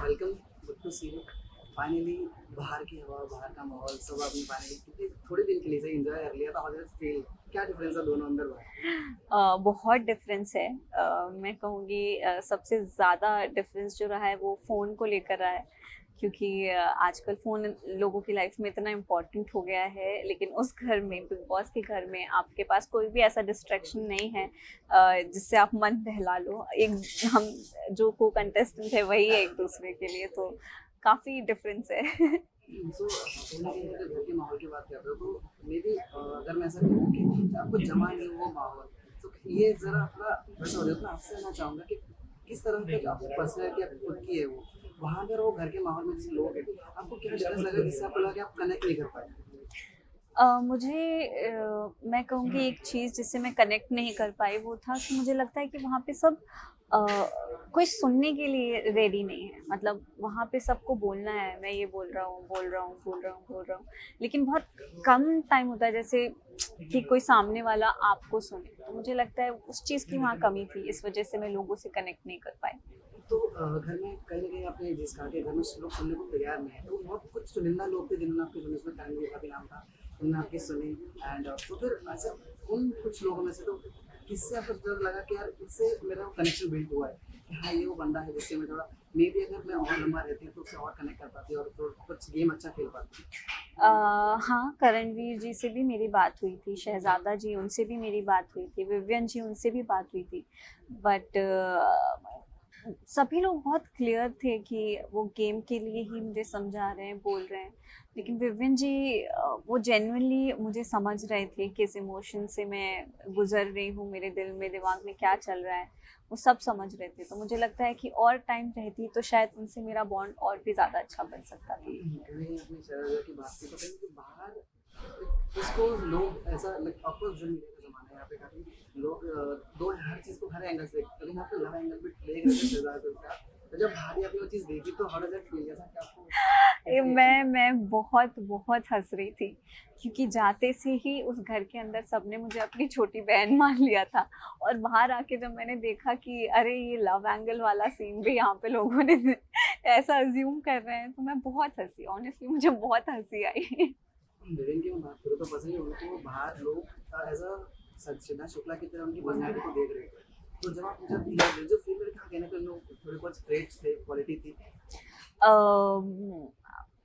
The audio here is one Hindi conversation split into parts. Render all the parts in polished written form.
Welcome, good to see you. Finally बाहर की हवा, बाहर का माहौल सब आपने फाइनली क्योंकि थोड़े दिन के लिए से एंजॉय कर लिया, तो हाउ डू यू फील? क्या डिफरेंस है दोनों अंदर बाहर? बहुत डिफरेंस है। मैं कहूँगी सबसे ज़्यादा डिफरेंस जो रहा है वो फ़ोन को लेकर रहा है, क्योंकि आजकल फ़ोन लोगों की लाइफ में इतना इम्पोर्टेंट हो गया है, लेकिन उस घर में, बिग बॉस के घर में, आपके पास कोई भी ऐसा डिस्ट्रैक्शन नहीं है जिससे आप मन बहला लो। एक हम जो को कंटेस्टेंट है वही है एक दूसरे के लिए, तो काफ़ी डिफरेंस है। सो कहीं न कहीं अगर घर के माहौल की बात कर रहे हो तो मे बी अगर मैं ऐसा कहूँ कि आपको जमा नहीं हो वो माहौल, तो ये ज़रा थोड़ा वैसा हो जाता है। आपसे जानना चाहूँगा कि किस तरह की आपकी पर्सनैलिटी आपकी खुद की है वो? वहाँ पर वो घर के माहौल में जैसे लोग हैं, आपको क्या डिफरेंस लगा जिससे आपको लगा कि आप कनेक्ट नहीं कर पाए? मुझे मैं कहूँगी एक चीज़ जिससे मैं कनेक्ट नहीं कर पाई वो था कि मुझे लगता है कि वहाँ पे सब अ, कोई सुनने के लिए रेडी नहीं है। मतलब वहाँ पे सबको बोलना है, मैं ये बोल रहा हूँ, बोल रहा हूँ, बोल रहा हूँ, बोल रहा हूँ। लेकिन बहुत कम टाइम होता है जैसे कि कोई सामने वाला आपको सुने। तो मुझे लगता है उस चीज़ की वहाँ कमी थी, इस वज़ह से मैं लोगों से कनेक्ट नहीं कर पाई। तो घर में कहीं न कहीं आपने जिस कहा कि घर में लोग सुनने को तैयार नहीं है, तो बहुत कुछ चुनिंदा लोग थे जिन्होंने आपकी सुनी, उसमें तन्वी का भी नाम था, उन्होंने आपकी सुनी। एंड तो फिर ऐसा उन कुछ लोगों में से तो किससे आपको सबसे ज़्यादा लगा कि यार इससे मेरा कनेक्शन बिल्ड हुआ है, कि हाँ, ये वो बंदा है जिससे मैं थोड़ा मेबी अगर मैं और लंबा रहती तो उससे और कनेक्ट कर पाती और तो कुछ गेम अच्छा खेल पाती? हाँ, करणवीर जी से भी मेरी बात हुई थी, शहज़ादा जी उनसे भी मेरी बात हुई थी, विवियन जी उनसे भी बात हुई थी। बट सभी लोग बहुत क्लियर थे कि वो गेम के लिए ही मुझे समझा रहे हैं, बोल रहे हैं। लेकिन विवियन जी वो जेन्युइनली मुझे समझ रहे थे किस इमोशन से मैं गुज़र रही हूँ, मेरे दिल में, दिमाग में क्या चल रहा है, वो सब समझ रहे थे। तो मुझे लगता है कि और टाइम रहती तो शायद उनसे मेरा बॉन्ड और भी ज़्यादा अच्छा बन सकता था। कहीं अपनी शहर की बात की तो कहीं कि बाहर इसको लोग ऐसा लाइक ऑफकोर्स जो मीडिया का ज़माना है, यहाँ पे काफ़ी लोग दो हर चीज़ को हर एंगल से देखते हैं, लेकिन आप तो हर एंगल पे देख रहे थे शहजाद का। तो जब बाहर आपने वो चीज़ देखी तो हाउ डज़ इट फील? जैसा कि आपको ए, कैसी रिएक्शन मैं था? मैं बहुत बहुत हंस रही थी, क्योंकि जाते से ही उस घर के अंदर सबने मुझे अपनी छोटी बहन मान लिया था। और बाहर आके जब मैंने देखा कि अरे ये लव एंगल वाला सीन भी यहाँ पे लोगों ने ऐसा अज्यूम कर रहे हैं, तो मैं बहुत हंसी, ऑनेस्टली मुझे बहुत हंसी आई। विलेन की मैं बात करूँ तो पर्सनली उनको बाहर लोग एज़ अ संजना शुक्ला की तरह उनकी पर्सनैलिटी को देख रहे थे। तो जब जो फ़िल्म में कहा गया ना कि लोग थोड़े बहुत ट्रेट्स थे, क्वालिटी थी।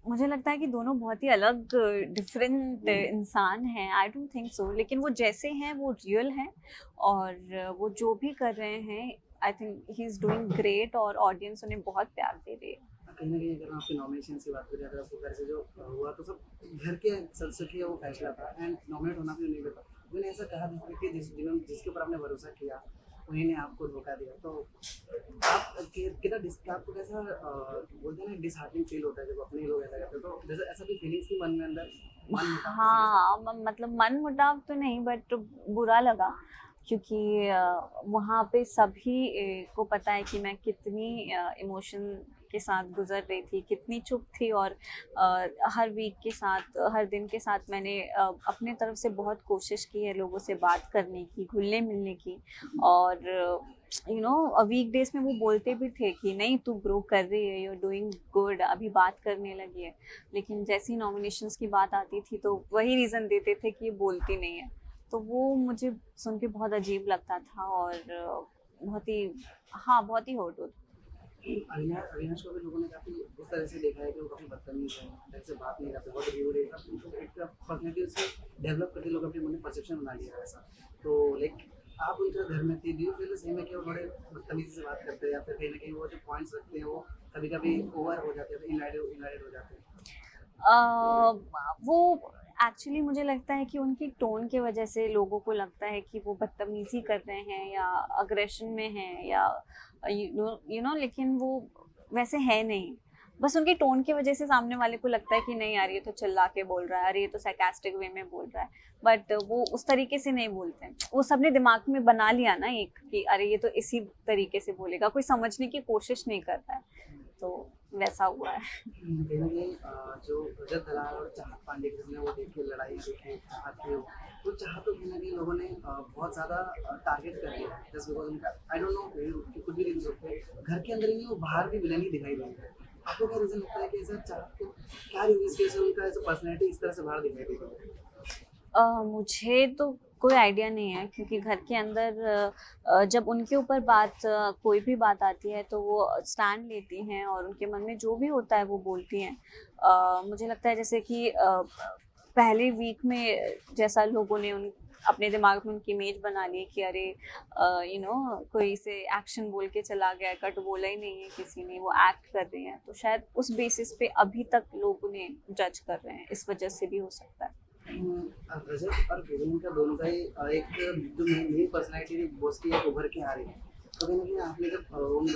मुझे लगता है कि दोनों बहुत ही अलग डिफरेंट इंसान हैं, आई डोंट थिंक सो, लेकिन वो जैसे हैं वो रियल हैं। और वो जो भी कर रहे हैं, I think he is doing great, और ऑडियंस उन्हें बहुत प्यार दे रही है। कहीं न कहीं अगर हम आपके नॉमिनेशंस की बात करें, अगर आपको घर से जो हुआ तो सब घर के सदस्य की वो फैसला था एंड नॉमिनेट होना भी उन्हीं पे था। उन्होंने ऐसा कहा जिसने कि जिसके ऊपर आपने भरोसा किया, उन्हीं ने आपको धोखा दिया। तो आप कितना आपको कैसा बोलते हैं ना डिसहार्टनिंग फील होता है जब अपने ही लोग ऐसा करते हैं, तो जैसे ऐसा भी फीलिंग्स थी मन में अंदर, मन मुटाव किसी के साथ? हाँ, मतलब मन-मुटाव तो नहीं, बट बुरा लगा, क्योंकि वहाँ पे सभी को पता है कि मैं कितनी इमोशन के साथ गुज़र रही थी, कितनी चुप थी। और हर वीक के साथ, हर दिन के साथ मैंने अपने तरफ से बहुत कोशिश की है लोगों से बात करने की, घुलने-मिलने की। और वीकडेज़ में वो बोलते भी थे कि नहीं, तू ग्रो कर रही है, यू आर डूइंग गुड, अभी बात करने लगी है। लेकिन जैसे ही नॉमिनेशंस की बात आती थी तो वही रीज़न देते थे कि ये बोलती नहीं है। तो वो मुझे सुन के बहुत अजीब लगता था, और बहुत ही, हाँ, बहुत ही हर्ट होता। अविनाश को भी लोगों ने काफ़ी उस तरह से देखा है कि वो काफ़ी बदतमीज़ है, ढंग से बात नहीं करते, बहुत रूड है, एक पर्सनैलिटी उससे डेवलप करके लोग अपने मन में परसेप्शन बना लिया है ऐसा। तो लाइक आप उनके घर में थी, do you feel the same है कि वो थोड़े बदतमीज़ी से बात करते हैं या फिर कहीं न कहीं वो जो पॉइंट्स रखते हैं वो कभी-कभी ओवर हो जाते हैं, इनवैलिड हो जाते हैं? वो एक्चुअली मुझे लगता है कि उनकी टोन की वजह से लोगों को लगता है कि वो बदतमीज़ी कर रहे हैं या अग्रेशन में हैं, या यू नो, लेकिन वो वैसे है नहीं। बस उनकी टोन की वजह से सामने वाले को लगता है कि नहीं यार, ये तो चिल्ला के बोल रहा है, अरे ये तो sarcastic वे में बोल रहा है। बट वो उस तरीके से नहीं बोलते हैं। वो सबने दिमाग में बना लिया ना एक, कि अरे ये तो इसी तरीके से बोलेगा, कोई समझने की कोशिश नहीं करता है। तो वैसा हुआ है। कहीं न कहीं जो रजत दलाल और चाहत पांडे की हमने वो देखी लड़ाइयाँ देखी, चाहत की वो चाहत को कहीं न कहीं लोगों ने बहुत ज़्यादा टारगेट कर दिया जस्ट बिकॉज़ उनका आई डोंट नो कुछ भी रीज़न होते हैं। घर के अंदर ही नहीं, वो बाहर भी विलेन ही दिखाई देंगे। आपको क्या रीजन लगता है कि ऐसा क्या रीजन इसकी वजह से उनका ऐसा पर्सनैलिटी इस तरह से बाहर दिखाई देती है? मुझे तो कोई आइडिया नहीं है, क्योंकि घर के अंदर जब उनके ऊपर कोई भी बात आती है तो वो स्टैंड लेती हैं और उनके मन में जो भी होता है वो बोलती हैं। मुझे लगता है जैसे कि पहले वीक में जैसा लोगों ने उन अपने दिमाग में उनकी इमेज बना ली कि अरे कोई से एक्शन बोल के चला गया, कट बोला ही नहीं है किसी ने, वो एक्ट कर रहे हैं, तो शायद उस बेसिस पे अभी तक लोग उन्हें जज कर रहे हैं, इस वजह से भी हो सकता है। रजत और विवेक का दोनों का ही एक जो मेन पर्सनैलिटी बॉस की एक उभर के आ रही है, तो कहीं ना कहीं आपने जब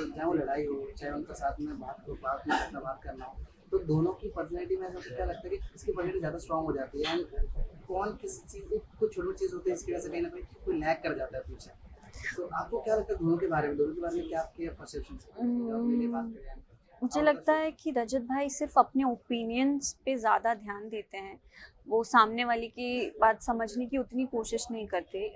चाहे वो लड़ाई हो, चाहे उनके साथ में बात करना हो, तो दोनों की पर्सनैलिटी में ऐसा क्या लगता है कि किसकी पर्सनैलिटी ज़्यादा स्ट्रॉन्ग हो जाती है, एंड कौन किसी चीज़ कुछ छोटी चीज़ होती है इसकी वजह से कहीं ना कहीं कोई लैग कर जाता है पीछे। तो आपको क्या लगता है दोनों के बारे में क्या आपके परसेप्शन है? मुझे लगता है कि रजत भाई सिर्फ अपने ओपिनियंस पे ज़्यादा ध्यान देते हैं, वो सामने वाले की बात समझने की उतनी कोशिश नहीं करते।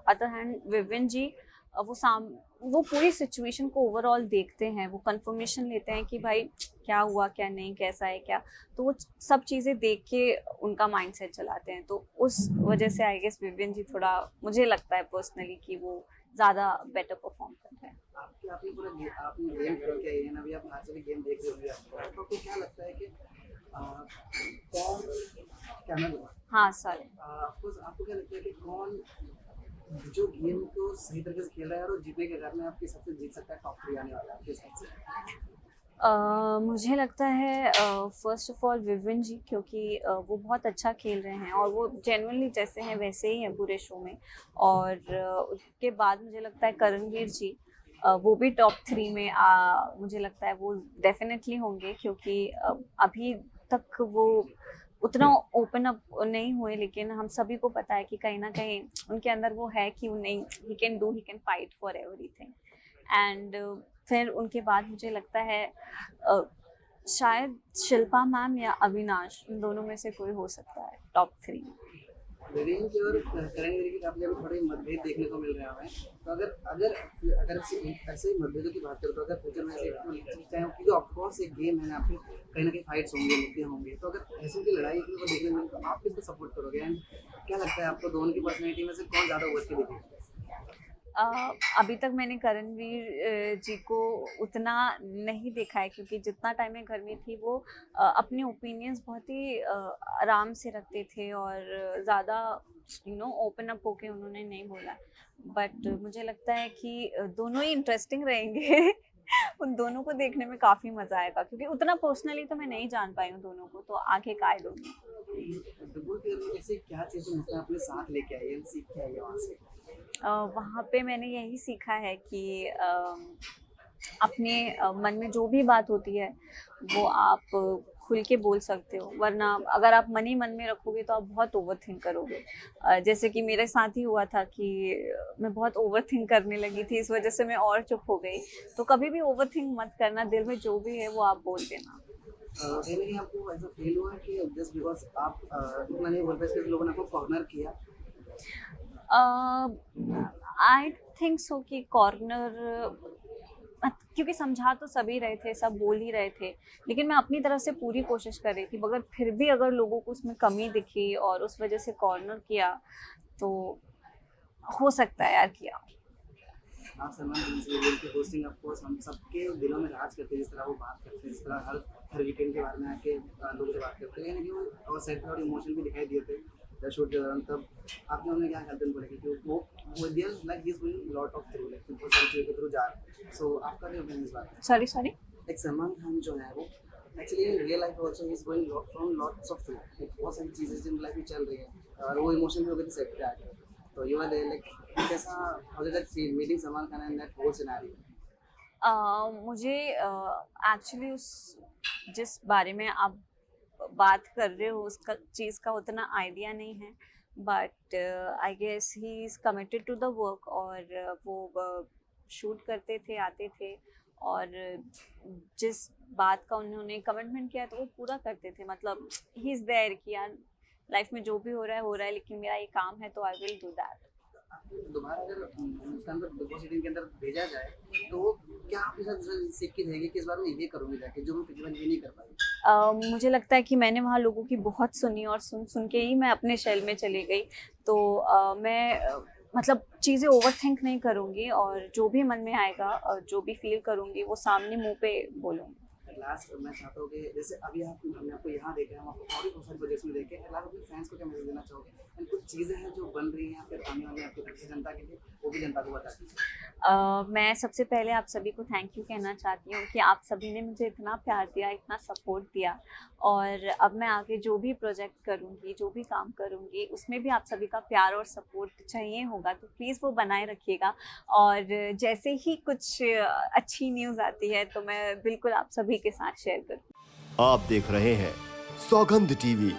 अदर हैंड विविन जी वो पूरी सिचुएशन को ओवरऑल देखते हैं, वो कंफर्मेशन लेते हैं कि भाई क्या हुआ, क्या नहीं, कैसा है क्या, तो वो सब चीज़ें देख के उनका माइंडसेट चलाते हैं, तो उस वजह से आई गेस विविन जी थोड़ा, मुझे लगता है पर्सनली कि वो ज़्यादा बेटर परफॉर्म करते हैं। आपने गेम खेल के आए हैं ना, अभी आप बाहर से भी गेम देख रहे होंगे, आपको क्या लगता है कि कौन कैमरा, हाँ सर, आपको क्या लगता है कि कौन जो गेम को सही तरीके से खेल रहा है और जीतने के कारण आपके हिसाब से जीत सकता है, टॉप 3 आने वाला है आपके हिसाब से? मुझे लगता है फर्स्ट ऑफ ऑल विविन जी, क्योंकि वो बहुत अच्छा खेल रहे हैं और वो जेन्युइनली जैसे हैं वैसे ही हैं पूरे शो में, और उसके बाद मुझे लगता है करणवीर जी, वो भी टॉप 3 में मुझे लगता है वो डेफिनेटली होंगे, क्योंकि अभी तक वो उतना ओपन अप नहीं हुए, लेकिन हम सभी को पता है कि कहीं ना कहीं उनके अंदर वो है कि नहीं, he can fight for everything. And फिर उनके बाद मुझे लगता है शायद शिल्पा मैम या अविनाश, इन दोनों में से कोई हो सकता है टॉप 3। विवेक की और करण गिरी की काफी अभी थोड़े मतभेद देखने को मिल रहे हैं हमें, तो अगर अगर अगर ऐसे ही मतभेदों की बात करें तो अगर फ्यूचर में ऐसे चाहे क्योंकि ऑफकोर्स एक गेम है ना, आपकी कहीं ना कहीं फाइट्स होंगे, मुद्दे होंगे, तो अगर ऐसे की लड़ाई को देखने में तो आप किसको सपोर्ट करोगे, एंड क्या लगता है आपको दोनों की पर्सनैलिटी में से कौन ज़्यादा उभर के दिखेगा? अभी तक मैंने करणवीर जी को उतना नहीं देखा है, क्योंकि जितना टाइम मैं घर में थी वो अपने ओपिनियंस बहुत ही आराम से रखते थे और ज़्यादा ओपन अप होके उन्होंने नहीं बोला। बट मुझे लगता है कि दोनों ही इंटरेस्टिंग रहेंगे उन दोनों को देखने में काफ़ी मज़ा आएगा, क्योंकि उतना पर्सनली तो मैं नहीं जान पाई हूँ दोनों को, तो आगे काय दूँगी। ऐसे क्या चीज़ें मतलब अपने साथ लेके आई है, सीख के आई है वहाँ से? वहाँ पे मैंने यही सीखा है कि अपने मन में जो भी बात होती है वो आप खुल के बोल सकते हो, वरना अगर आप मन ही मन में रखोगे तो आप बहुत ओवर थिंक करोगे। जैसे कि मेरे साथ ही हुआ था कि मैं बहुत ओवर थिंक करने लगी थी, इस वजह से मैं और चुप हो गई। तो कभी भी ओवर थिंक मत करना, दिल में जो भी है वो आप बोल देना। कहीं ना कहीं आपको ऐसा फील हुआ कि जस्ट बिकॉज आप इतना नहीं बोल पाए, लोगों ने आपको कॉर्नर किया? आई थिंक सो कि कॉर्नर, क्योंकि समझा तो सभी रहे थे, सब बोल ही रहे थे, लेकिन मैं अपनी तरफ से पूरी कोशिश कर रही थी, मगर फिर भी अगर लोगों को उसमें कमी दिखी और उस वजह से कॉर्नर किया तो हो सकता है यार किया। आप सलमान खान की होस्टिंग ऑफ कोर्स हम सबके दिलों में राज करते हैं, जिस तरह वो बात करते हैं, जिस तरह हर वीकेंड के बारे में आके लोगों से बात करते हैं, यानी कि वो सेट और इमोशन भी दिखाई दिए थे शूट के दौरान। तब आपने उन्हें क्या कहते हैं बोले कि वो दियल like he is going lot of through, like बहुत सारी चीज़ों के थ्रू जा रहे हैं। सो आपका क्या ओपिनियन इस बात में? सॉरी एक सलमान खान जो है वो actually in real life also he is going from lots of through, बहुत सारी चीज़ें जिन लाइफ में चल रही है और वो इमोशन भी हो गए थे सेट पे आके, तो यू आर देयर लाइक कैसा how did that feel meeting Salman Khan and that whole scenario? मुझे एक्चुअली उस जिस बारे में आप बात कर रहे हो उसका चीज़ का उतना आइडिया नहीं है, but I guess he is committed to the work, और वो शूट करते थे, आते थे, और जिस बात का उन्होंने कमिटमेंट किया तो वो पूरा करते थे। मतलब ही इज़ देयर कि यार लाइफ में जो भी हो रहा है, लेकिन मेरा ये काम है तो आई विल डू दैट। दोबारा अगर हिंदुस्तान को बिग बॉस 18 के अंदर भेजा जाए तो वो क्या आपके साथ सीख के जाएगी कि इस बार मैं ये करूँगी जाके जो मैं पिछली बार ये नहीं कर पाई? मुझे लगता है कि मैंने वहाँ लोगों की बहुत सुनी और सुन सुन के ही मैं अपने शेल में चली गई। तो मतलब चीज़ें ओवरथिंक नहीं करूँगी और जो भी मन में आएगा जो भी फ़ील करूँगी वो सामने मुँह पे बोलूँगी। लास्ट मैं चाहता हूँ कि जैसे अभी हमने आपको यहाँ देखे, हम आपको और भी बहुत सारे प्रोजेक्ट्स में देखे, लास्ट अपने फैंस को क्या मैसेज देना चाहोगे? एंड कुछ चीज़ें हैं जो बन रही हैं फिर आने वाली आपकी अच्छी जनता के लिए, वो भी जनता को बता दीजिए। मैं सबसे पहले आप सभी को थैंक यू कहना चाहती हूँ कि आप सभी ने मुझे इतना प्यार दिया, इतना सपोर्ट दिया और अब मैं आगे जो भी प्रोजेक्ट करूँगी, जो भी काम करूँगी, उसमें भी आप सभी का प्यार और सपोर्ट चाहिए होगा, तो प्लीज़ वो बनाए रखिएगा। और जैसे ही कुछ अच्छी न्यूज़ आती है तो मैं बिल्कुल आप सभी के साथ शेयर करूँगी। आप देख रहे हैं सौगंध टीवी,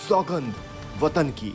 सौगंध वतन की।